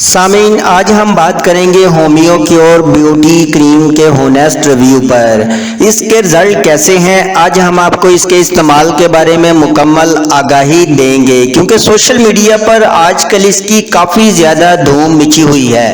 सामीन आज हम बात करेंगे होमियो क्योर ब्यूटी क्रीम के होनेस्ट रिव्यू पर। इसके रिजल्ट कैसे हैं, आज हम आपको इसके इस्तेमाल के बारे में मुकम्मल आगाही देंगे, क्योंकि सोशल मीडिया पर आजकल इसकी काफ़ी ज़्यादा धूम मची हुई है।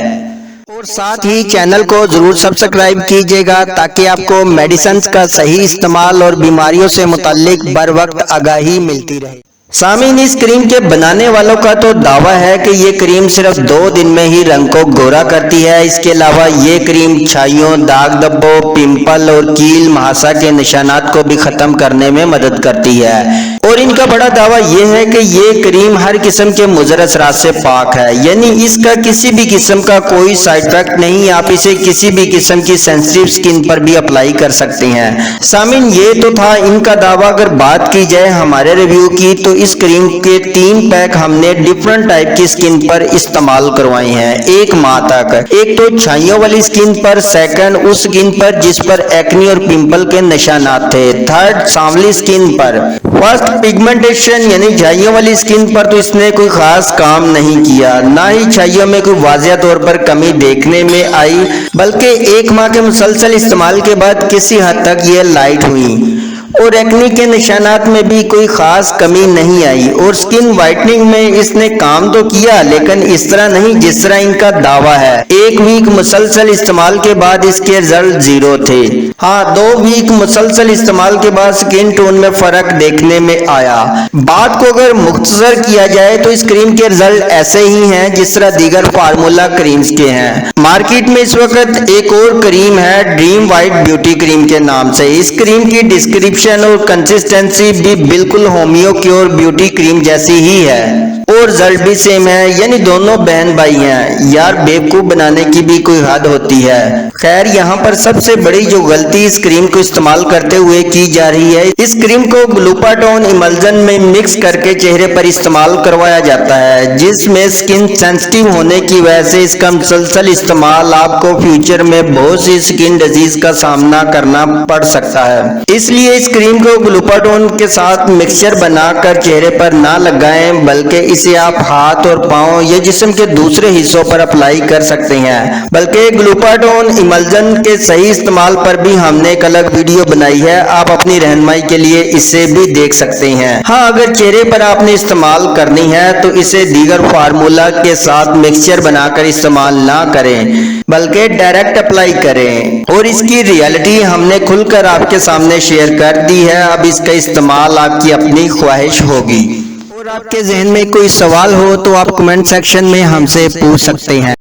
और साथ ही चैनल को ज़रूर सब्सक्राइब कीजिएगा ताकि आपको मेडिसिन का सही इस्तेमाल और बीमारियों से मुताल्लिक बर वक्त आगाही मिलती रहे। सामीन इस क्रीम के बनाने वालों का तो दावा है कि ये क्रीम सिर्फ 2 दिन में ही रंग को गोरा करती है। इसके अलावा ये क्रीम छाइयों, दाग धब्बों, पिंपल और कील महासा के निशानात को भी खत्म करने में मदद करती है। और इनका बड़ा दावा ये है कि ये क्रीम हर किस्म के मुज़र असरात से पाक है, यानी इसका किसी भी किस्म का कोई साइड इफेक्ट नहीं। आप इसे किसी भी किस्म की सेंसिटिव स्किन पर भी अप्लाई कर सकते हैं। सामीन ये तो था इनका दावा। अगर बात की जाए हमारे रिव्यू की, तो इस क्रीम के 3 पैक हमने डिफरेंट टाइप की स्किन पर इस्तेमाल करवाए हैं 1 माह तक। एक तो छाइयों वाली स्किन पर, सेकंड उस स्किन पर जिस पर एक्ने और पिंपल के निशानात थे, थर्ड सांवली स्किन पर। फर्स्ट पिगमेंटेशन यानी छाइयों वाली स्किन पर तो इसने कोई खास काम नहीं किया, ना ही छाइयों में कोई वाज़िया तौर पर कमी देखने में आई, बल्कि 1 माह के मुसलसल इस्तेमाल के बाद किसी हद तक ये लाइट हुई और एक्ने के निशानात में भी कोई खास कमी नहीं आई। और स्किन वाइटनिंग में इसने काम तो किया, लेकिन इस तरह नहीं जिस तरह इनका दावा है। 1 वीक मुसलसल इस्तेमाल के बाद इसके रिजल्ट 0 थे। हाँ, 2 वीक मुसलसल इस्तेमाल के बाद स्किन टोन में फर्क देखने में आया। बात को अगर मुख्तसर किया जाए तो इस क्रीम के रिजल्ट ऐसे ही हैं जिस तरह दीगर फार्मूला क्रीम्स के हैं। मार्केट में इस वक्त एक और क्रीम है ड्रीम वाइट ब्यूटी क्रीम के नाम से। इस क्रीम की डिस्क्रिप्शन और कंसिस्टेंसी भी बिल्कुल होमियो क्योर ब्यूटी क्रीम जैसी ही है और रिजल्ट भी सेम है, यानी दोनों बहन भाई हैं। यार बेवकूफ बनाने की भी कोई हद होती है। खैर, यहाँ पर सबसे बड़ी जो गलती इस क्रीम को इस्तेमाल करते हुए की जा रही है, इस क्रीम को ग्लूटाथोन इमल्जन में मिक्स करके चेहरे पर इस्तेमाल करवाया जाता है, जिसमें स्किन सेंसिटिव होने की वजह से इसका मुसलसल इस्तेमाल आपको फ्यूचर में बहुत सी स्किन डिजीज का सामना करना पड़ सकता है। इसलिए इस क्रीम को ग्लूटाथोन के साथ मिक्सचर बनाकर चेहरे पर ना लगाएं, बल्कि इसे आप हाथ और पांव या जिस्म के दूसरे हिस्सों पर अप्लाई कर सकते हैं। बल्कि ग्लूटाथोन इमल्जन के सही इस्तेमाल पर भी हमने एक अलग वीडियो बनाई है, आप अपनी रहनुमाई के लिए इसे भी देख सकते हैं। हाँ, अगर चेहरे पर आपने इस्तेमाल करनी है तो इसे दीगर फार्मूला के साथ मिक्सचर बनाकर इस्तेमाल ना करें, बल्कि डायरेक्ट अप्लाई करें। और इसकी रियलिटी हमने खुलकर आपके सामने शेयर कर दी है। अब इसका इस्तेमाल आपकी अपनी ख्वाहिश होगी। और आपके जहन में कोई सवाल हो तो आप कमेंट सेक्शन में हमसे पूछ सकते हैं।